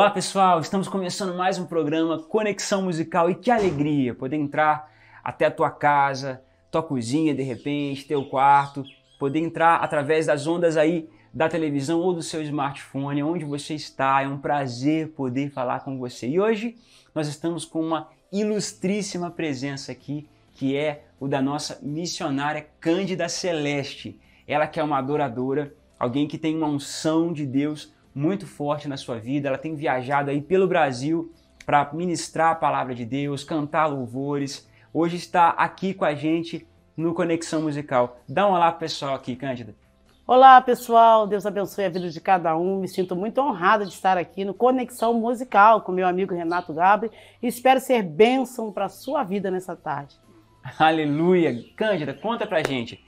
Olá pessoal, estamos começando mais um programa Conexão Musical e que alegria poder entrar até a tua casa, tua cozinha de repente, teu quarto, poder entrar através das ondas aí da televisão ou do seu smartphone, onde você está. É um prazer poder falar com você. E hoje nós estamos com uma ilustríssima presença aqui, que é o da nossa missionária Cândida Celeste. Ela que é uma adoradora, alguém que tem uma unção de Deus muito forte na sua vida. Ela tem viajado aí pelo Brasil para ministrar a palavra de Deus, cantar louvores. Hoje está aqui com a gente no Conexão Musical. Dá um olá pro pessoal aqui, Cândida. Olá pessoal, Deus abençoe a vida de cada um. Me sinto muito honrada de estar aqui no Conexão Musical com meu amigo Renato Gabri e espero ser bênção para a sua vida nessa tarde. Aleluia! Cândida, conta pra gente,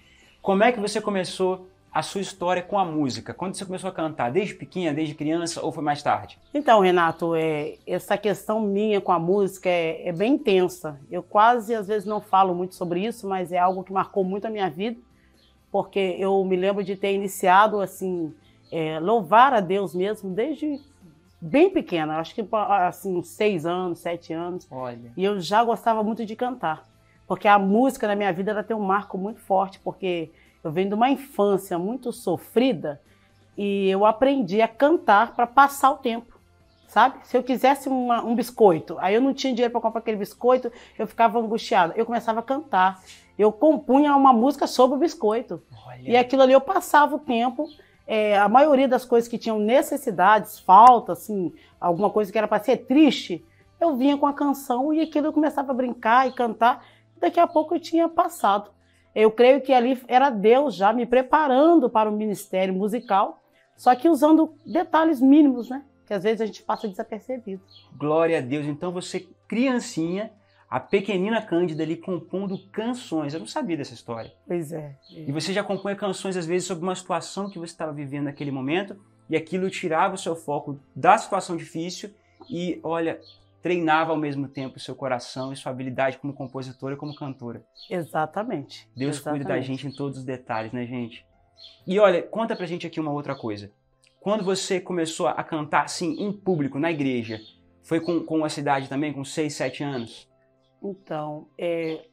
como é que você começou a sua história com a música? Quando você começou a cantar? Desde pequena, desde criança ou foi mais tarde? Então, Renato, essa questão minha com a música é bem intensa. Eu quase, às vezes, não falo muito sobre isso, mas é algo que marcou muito a minha vida, porque eu me lembro de ter iniciado, assim, louvar a Deus mesmo desde bem pequena. Acho que, assim, 6 anos, 7 anos. Olha. E eu já gostava muito de cantar, porque a música na minha vida ela tem um marco muito forte, porque eu venho de uma infância muito sofrida e eu aprendi a cantar para passar o tempo, sabe? Se eu quisesse um biscoito, aí eu não tinha dinheiro para comprar aquele biscoito, eu ficava angustiada. Eu começava a cantar, eu compunha uma música sobre o biscoito. Olha. E aquilo ali eu passava o tempo. A maioria das coisas que tinham necessidades, falta, assim, alguma coisa que era para ser triste, eu vinha com a canção e aquilo eu começava a brincar e cantar. Daqui a pouco eu tinha passado. Eu creio que ali era Deus já me preparando para o ministério musical, só que usando detalhes mínimos, né? Que às vezes a gente passa desapercebido. Glória a Deus. Então você, criancinha, a pequenina Cândida ali compondo canções. Eu não sabia dessa história. Pois é. E você já compõe canções às vezes sobre uma situação que você estava vivendo naquele momento e aquilo tirava o seu foco da situação difícil e, olha, treinava ao mesmo tempo o seu coração e sua habilidade como compositora e como cantora. Exatamente. Deus cuida da gente em todos os detalhes, né, gente? E olha, conta pra gente aqui uma outra coisa. Quando você começou a cantar assim em público, na igreja, foi com a cidade também, com 6, 7 anos? Então,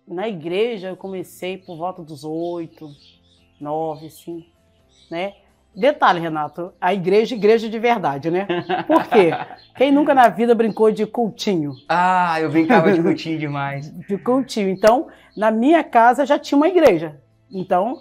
na igreja eu comecei por volta dos 8, 9, assim, né? Detalhe, Renato, a igreja de verdade, né? Por quê? Quem nunca na vida brincou de cultinho? Ah, eu brincava de cultinho demais. De cultinho. Então, na minha casa já tinha uma igreja. Então,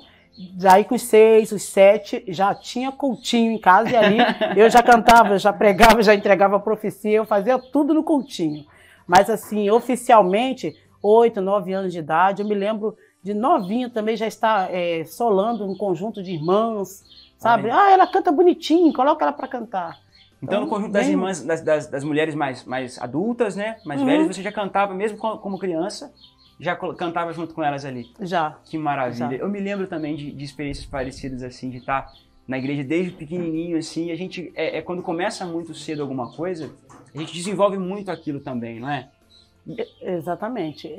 daí com os 6, os 7, já tinha cultinho em casa e ali eu já cantava, já pregava, já entregava a profecia, eu fazia tudo no cultinho. Mas assim, oficialmente, 8, 9 anos de idade, eu me lembro de novinha também já estar solando um conjunto de irmãs, sabe? Ai. Ela canta bonitinho, coloca ela para cantar. Então, no conjunto das irmãs, das mulheres mais adultas, né? Mais velhas, você já cantava, mesmo como criança, já cantava junto com elas ali? Já. Que maravilha. Já. Eu me lembro também de experiências parecidas, assim, de estar na igreja desde pequenininho, assim, e a gente, quando começa muito cedo alguma coisa, a gente desenvolve muito aquilo também, não é? Exatamente.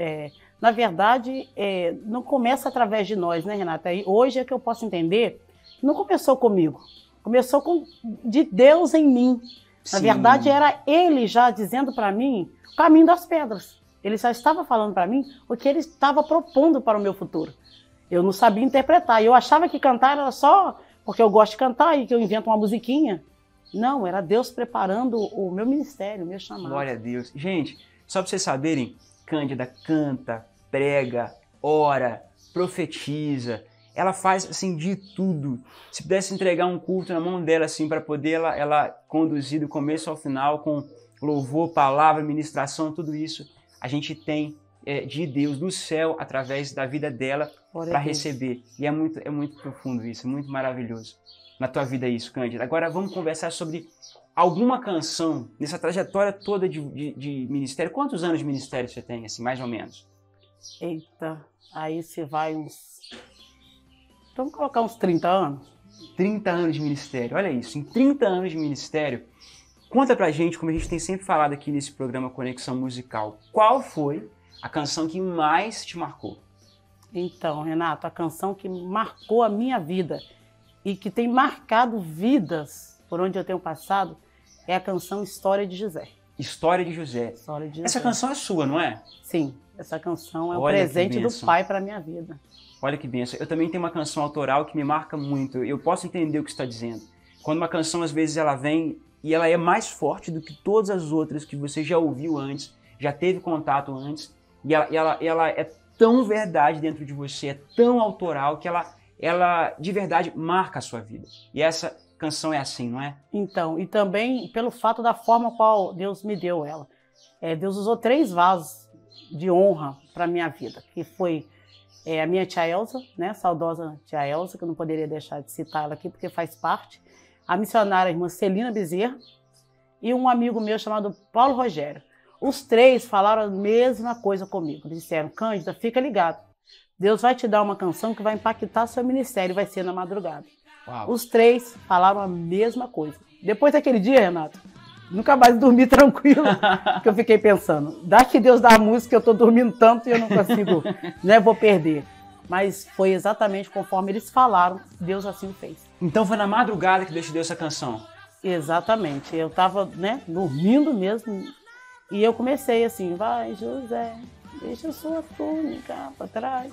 Na verdade, não começa através de nós, né, Renata? E hoje é que eu posso entender, não começou comigo, começou de Deus em mim. Na verdade, era Ele já dizendo para mim o caminho das pedras. Ele já estava falando para mim o que Ele estava propondo para o meu futuro. Eu não sabia interpretar. Eu achava que cantar era só porque eu gosto de cantar e que eu invento uma musiquinha. Não, era Deus preparando o meu ministério, o meu chamado. Glória a Deus. Gente, só para vocês saberem, Cândida canta, prega, ora, profetiza. Ela faz assim de tudo. Se pudesse entregar um culto na mão dela assim para poder ela conduzir do começo ao final com louvor, palavra, ministração, tudo isso, a gente tem de Deus do céu através da vida dela para receber. E é muito profundo isso, é muito maravilhoso. Na tua vida isso, Cândida. Agora vamos conversar sobre alguma canção nessa trajetória toda de ministério. Quantos anos de ministério você tem, assim, mais ou menos? Eita, aí você vai uns... Vamos colocar uns 30 anos. 30 anos de ministério, olha isso. Em 30 anos de ministério, conta pra gente, como a gente tem sempre falado aqui nesse programa Conexão Musical, qual foi a canção que mais te marcou? Então, Renato, a canção que marcou a minha vida e que tem marcado vidas por onde eu tenho passado é a canção História de José. História de José. História de José. Essa canção é sua, não é? Sim, essa canção é um Olha que presente do bênção. Pai para minha vida. Olha que benção. Eu também tenho uma canção autoral que me marca muito. Eu posso entender o que você está dizendo. Quando uma canção, às vezes, ela vem e ela é mais forte do que todas as outras que você já ouviu antes, já teve contato antes, e ela é tão verdade dentro de você, é tão autoral, que ela de verdade marca a sua vida. E essa canção é assim, não é? Então, e também pelo fato da forma qual Deus me deu ela. Deus usou 3 vasos de honra para a minha vida, que foi a minha tia Elza, né, saudosa tia Elza, que eu não poderia deixar de citar ela aqui, porque faz parte, a missionária irmã Celina Bezerra e um amigo meu chamado Paulo Rogério. Os 3 falaram a mesma coisa comigo, disseram: Cândida, fica ligado, Deus vai te dar uma canção que vai impactar seu ministério, vai ser na madrugada. Uau. Os 3 falaram a mesma coisa. Depois daquele dia, Renato, nunca mais dormi tranquilo, porque eu fiquei pensando, dá que Deus dá a música, eu estou dormindo tanto e eu não consigo, né, vou perder. Mas foi exatamente conforme eles falaram, Deus assim fez. Então foi na madrugada que Deus te deu essa canção? Exatamente, eu estava, né, dormindo mesmo, e eu comecei assim: vai José, deixa sua túnica para trás.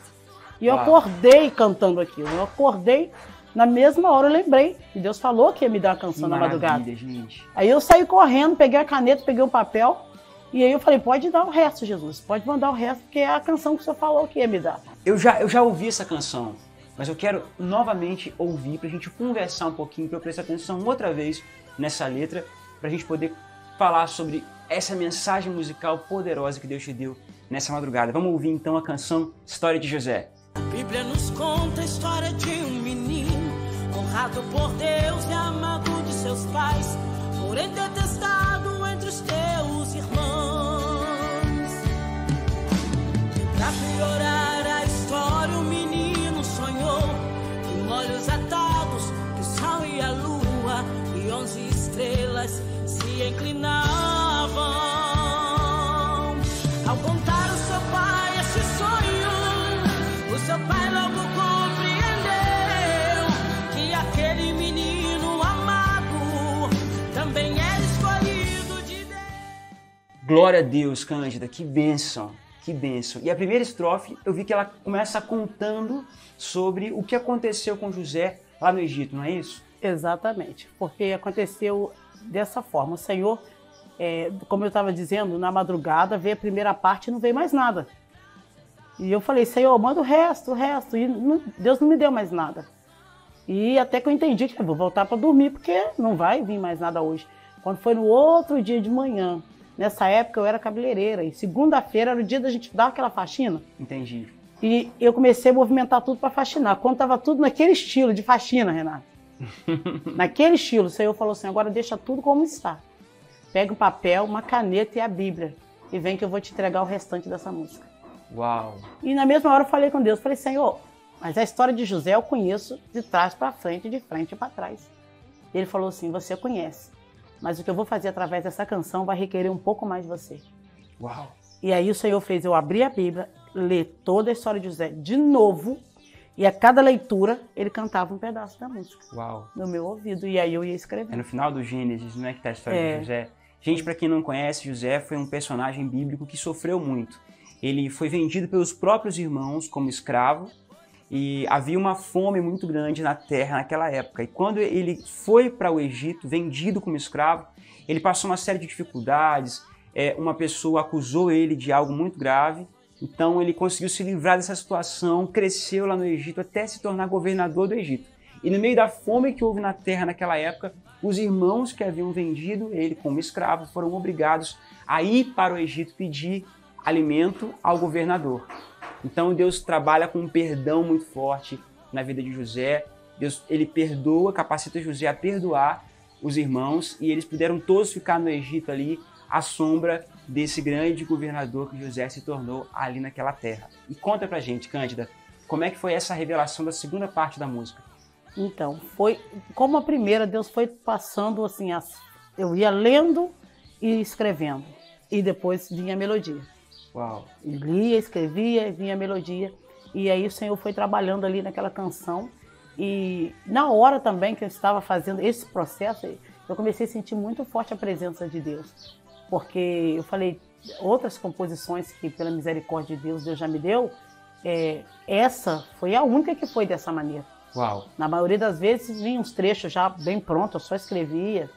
E eu acordei cantando aquilo, eu acordei. Na mesma hora eu lembrei que Deus falou que ia me dar a canção na madrugada. Gente. Aí eu saí correndo, peguei a caneta, peguei um papel, e aí eu falei: pode dar o resto, Jesus, pode mandar o resto, porque é a canção que o Senhor falou que ia me dar. Eu já ouvi essa canção, mas eu quero novamente ouvir pra gente conversar um pouquinho, pra eu prestar atenção outra vez nessa letra, pra gente poder falar sobre essa mensagem musical poderosa que Deus te deu nessa madrugada. Vamos ouvir então a canção História de José. A Bíblia nos conta a história de um menino honrado por Deus e amado de seus pais, porém detestado entre os teus irmãos. E pra piorar a história, o menino sonhou com olhos atados que o sol e a lua e 11 estrelas se inclinavam. Ao contar ao seu pai esse sonho, o seu pai logo compreendeu que aquele menino amado também era escolhido de Deus. Glória a Deus, Cândida, que bênção, que bênção. E a primeira estrofe, eu vi que ela começa contando sobre o que aconteceu com José lá no Egito, não é isso? Exatamente, porque aconteceu dessa forma. O Senhor, como eu estava dizendo, na madrugada veio a primeira parte e não veio mais nada. E eu falei: Senhor, manda o resto. E Deus não me deu mais nada. E até que eu entendi que eu vou voltar para dormir, porque não vai vir mais nada hoje. Quando foi no outro dia de manhã, nessa época eu era cabeleireira, e segunda-feira era o dia da gente dar aquela faxina. Entendi. E eu comecei a movimentar tudo para faxinar. Quando estava tudo naquele estilo de faxina, Renato, naquele estilo, o Senhor falou assim: agora deixa tudo como está. Pega um papel, uma caneta e a Bíblia, e vem que eu vou te entregar o restante dessa música. Uau! E na mesma hora eu falei com Deus, falei: Senhor, mas a história de José eu conheço de trás para frente, de frente para trás. E ele falou assim: você conhece, mas o que eu vou fazer através dessa canção vai requerer um pouco mais de você. Uau! E aí o Senhor fez eu abrir a Bíblia, ler toda a história de José de novo, e a cada leitura ele cantava um pedaço da música. Uau! No meu ouvido, e aí eu ia É escrevendo. no final do Gênesis, não é que está a história de José? Gente, para quem não conhece, José foi um personagem bíblico que sofreu muito. Ele foi vendido pelos próprios irmãos como escravo, e havia uma fome muito grande na terra naquela época. E quando ele foi para o Egito, vendido como escravo, ele passou uma série de dificuldades. Uma pessoa acusou ele de algo muito grave, então ele conseguiu se livrar dessa situação, cresceu lá no Egito até se tornar governador do Egito. E no meio da fome que houve na terra naquela época, os irmãos que haviam vendido ele como escravo foram obrigados a ir para o Egito pedir alimento ao governador. Então Deus trabalha com um perdão muito forte na vida de José. Deus, ele perdoa, capacita José a perdoar os irmãos, e eles puderam todos ficar no Egito ali, à sombra desse grande governador que José se tornou ali naquela terra. E conta pra gente, Cândida, como é que foi essa revelação da segunda parte da música? Então, foi como a primeira, Deus foi passando assim, eu ia lendo e escrevendo, e depois vinha a melodia. Uau! Lia, escrevia, vinha a melodia, e aí o Senhor foi trabalhando ali naquela canção, e na hora também que eu estava fazendo esse processo, eu eu comecei a sentir muito forte a presença de Deus. Porque eu falei, outras composições que pela misericórdia de Deus, Deus já me deu, essa foi a única que foi dessa maneira. Uau. Na maioria das vezes vinha uns trechos já bem prontos, eu só escrevia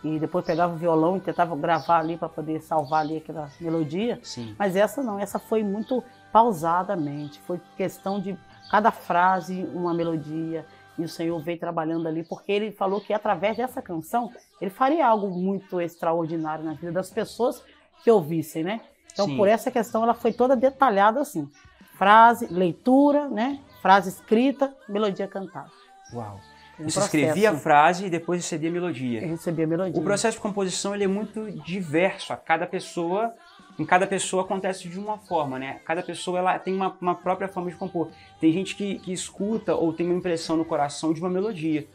e depois pegava o violão e tentava gravar ali para poder salvar ali aquela melodia. Sim. Mas essa não, essa foi muito pausadamente, foi questão de cada frase uma melodia e o Senhor veio trabalhando ali porque Ele falou que através dessa canção Ele faria algo muito extraordinário na vida das pessoas que ouvissem, né? Então Sim. por essa questão ela foi toda detalhada assim, frase, leitura, né? Frase escrita, melodia cantada. Uau. Um Você escrevia a frase e depois recebia a melodia. Eu recebia a melodia. O processo de composição ele é muito diverso. Em cada pessoa acontece de uma forma, né? Cada pessoa ela tem uma própria forma de compor. Tem gente que escuta ou tem uma impressão no coração de uma melodia.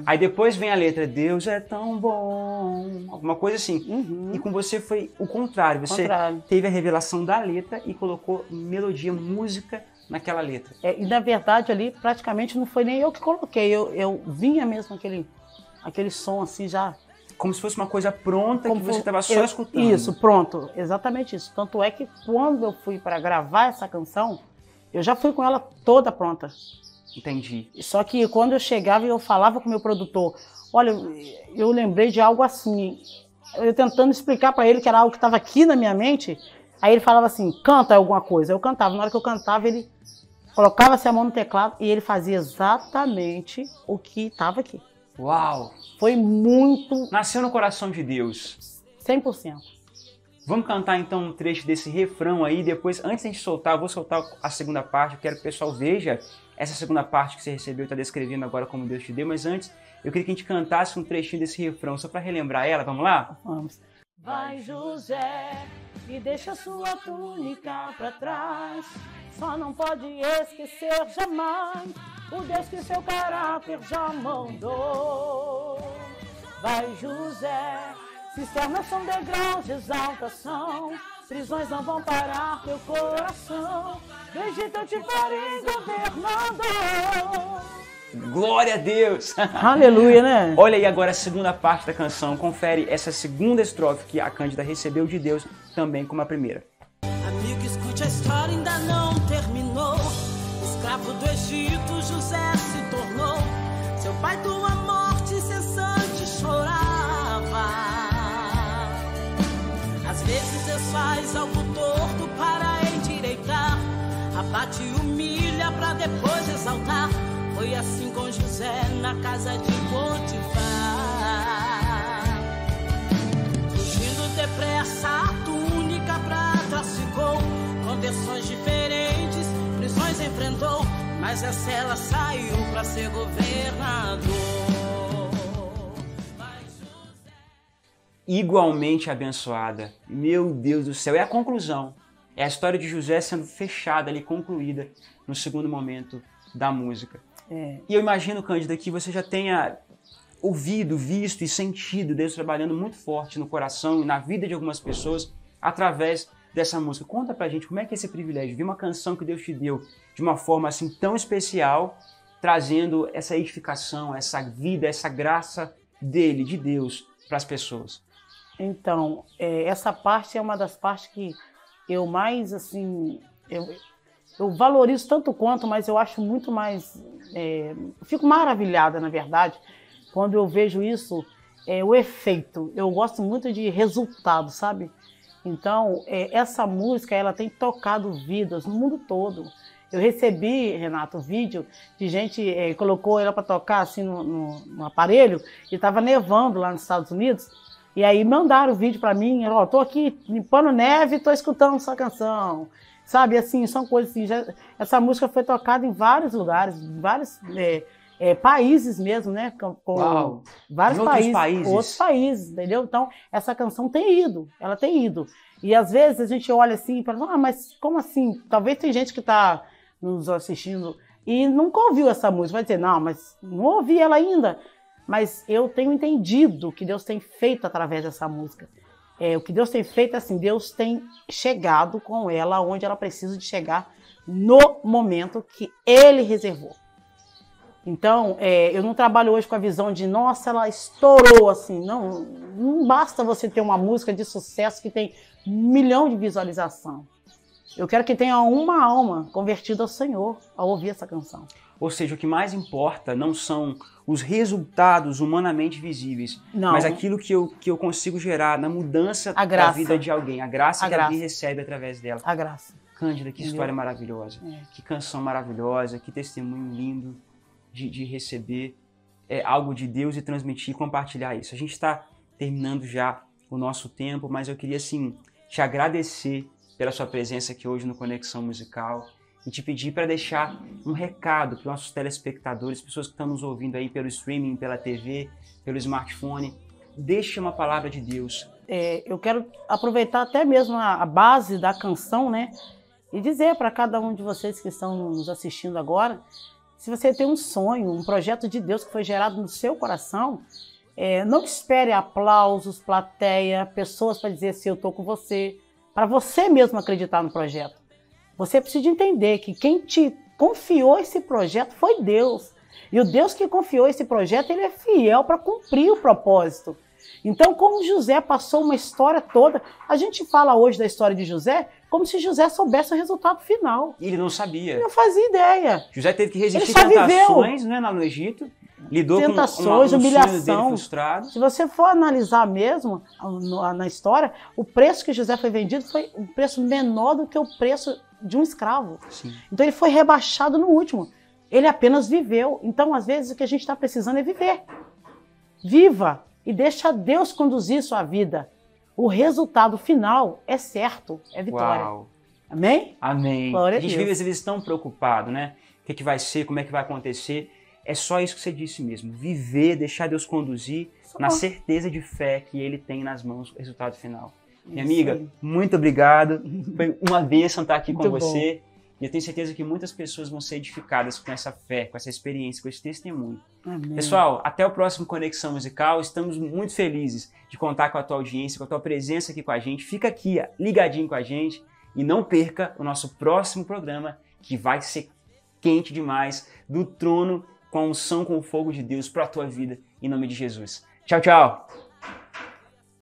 Aí depois vem a letra, Deus é tão bom, alguma coisa assim. E com você foi o contrário. Você teve a revelação da letra e colocou melodia, música naquela letra. E na verdade ali praticamente não foi nem eu que coloquei, eu vinha mesmo aquele som assim já. Como se fosse uma coisa pronta que você estava só escutando. Isso, pronto, exatamente isso. Tanto é que quando eu fui para gravar essa canção, eu já fui com ela toda pronta. Entendi. Só que quando eu chegava e eu falava com o meu produtor, olha, eu lembrei de algo assim, eu tentando explicar para ele que era algo que estava aqui na minha mente, aí ele falava assim, canta alguma coisa. Eu cantava, na hora que eu cantava ele colocava-se a mão no teclado e ele fazia exatamente o que estava aqui. Uau! Foi muito... Nasceu no coração de Deus. 100%. Vamos cantar então um trecho desse refrão aí, depois, antes de a gente soltar, eu vou soltar a segunda parte, eu quero que o pessoal veja essa segunda parte que você recebeu, está descrevendo agora como Deus te deu, mas antes, eu queria que a gente cantasse um trechinho desse refrão, só para relembrar ela, vamos lá? Vamos. Vai, José, e deixa sua túnica para trás, só não pode esquecer jamais o Deus que seu caráter já mandou. Vai, José, cisternas são degraus de exaltação, prisões não vão parar teu coração, do Egito eu te farei governador. Glória a Deus! Aleluia, né? Olha aí agora a segunda parte da canção, confere essa segunda estrofe que a Cândida recebeu de Deus, também como a primeira. Amigo, escute, a história ainda não terminou. Escravo do Egito, José se tornou. Seu pai tua morte incessante chorava. Às vezes Deus faz algo torto para endireitar, abate e humilha para depois exaltar. Foi assim com José na casa de Potifar. Fugindo depressa, a túnica pra trás ficou. Conversões diferentes, prisões enfrentou, mas a cela saiu pra ser governador. Igualmente abençoada. Meu Deus do céu, é a conclusão. É a história de José sendo fechada ali, concluída no segundo momento da música. E eu imagino, Cândida, que você já tenha ouvido, visto e sentido Deus trabalhando muito forte no coração e na vida de algumas pessoas através dessa música. Conta pra gente como é que é esse privilégio, ver uma canção que Deus te deu de uma forma assim tão especial, trazendo essa edificação, essa vida, essa graça dele, de Deus, para as pessoas. Então, essa parte é uma das partes que eu mais, assim, eu valorizo tanto quanto, mas eu acho muito mais, fico maravilhada, na verdade, quando eu vejo isso, o efeito. Eu gosto muito de resultado, sabe? Então, essa música, ela tem tocado vidas no mundo todo. Eu recebi, Renato, vídeo de gente colocou ela para tocar assim no aparelho e estava nevando lá nos Estados Unidos. E aí mandaram o vídeo para mim, ó, tô aqui limpando neve e tô escutando sua canção. Sabe, assim, são coisas assim, essa música foi tocada em vários lugares, em vários países mesmo, né? Uau. Vários países. Outros países, entendeu? Então, essa canção ela tem ido. E às vezes a gente olha assim e fala, mas como assim? Talvez tem gente que está nos assistindo e nunca ouviu essa música, vai dizer, não, mas não ouvi ela ainda. Mas eu tenho entendido o que Deus tem feito através dessa música. O que Deus tem feito é assim, Deus tem chegado com ela onde ela precisa de chegar no momento que Ele reservou. Então, eu não trabalho hoje com a visão de, nossa, ela estourou assim. Não, não basta você ter uma música de sucesso que tem 1 milhão de visualização. Eu quero que tenha uma alma convertida ao Senhor ao ouvir essa canção. Ou seja, o que mais importa não são os resultados humanamente visíveis, Não. mas aquilo que eu consigo gerar na mudança A da graça. vida de alguém, a graça A que graça. alguém recebe através dela. A graça. Cândida, que história Entendeu? maravilhosa, que canção maravilhosa, que testemunho lindo de receber algo de Deus e transmitir e compartilhar isso. A gente está terminando já o nosso tempo, mas eu queria, assim, te agradecer pela sua presença aqui hoje no Conexão Musical e te pedir para deixar um recado para os nossos telespectadores, pessoas que estão nos ouvindo aí pelo streaming, pela TV, pelo smartphone. Deixe uma palavra de Deus. Eu quero aproveitar até mesmo a base da canção, né? E dizer para cada um de vocês que estão nos assistindo agora, se você tem um sonho, um projeto de Deus que foi gerado no seu coração, não espere aplausos, plateia, pessoas para dizer se eu estou com você, para você mesmo acreditar no projeto. Você precisa entender que quem te confiou esse projeto foi Deus. E o Deus que confiou esse projeto, ele é fiel para cumprir o propósito. Então, como José passou uma história toda, a gente fala hoje da história de José como se José soubesse o resultado final. E ele não sabia. Ele não fazia ideia. José teve que resistir Ele só tentações, né, lá no Egito. Lidou Tentações, com um humilhação. sonho dele frustrado. Se você for analisar mesmo na história, o preço que José foi vendido foi um preço menor do que o preço de um escravo. Sim. Então ele foi rebaixado no último. Ele apenas viveu. Então, às vezes, o que a gente está precisando é viver. Viva e deixa Deus conduzir sua vida. O resultado final é certo, é vitória. Uau. Amém? Amém. Glória A gente a vive Deus. às vezes tão preocupado, né? O que vai ser, como é que vai acontecer. É só isso que você disse mesmo. Viver, deixar Deus conduzir, na certeza de fé que Ele tem nas mãos o resultado final. Minha Isso amiga, aí. muito obrigado. Foi uma bênção estar aqui com Muito bom. você. E eu tenho certeza que muitas pessoas vão ser edificadas com essa fé, com essa experiência, com esse testemunho. Amém. Pessoal, até o próximo Conexão Musical. Estamos muito felizes de contar com a tua audiência, com a tua presença aqui com a gente. Fica aqui ligadinho com a gente e não perca o nosso próximo programa, que vai ser quente demais, do trono com a unção, com o fogo de Deus para a tua vida, em nome de Jesus. Tchau, tchau!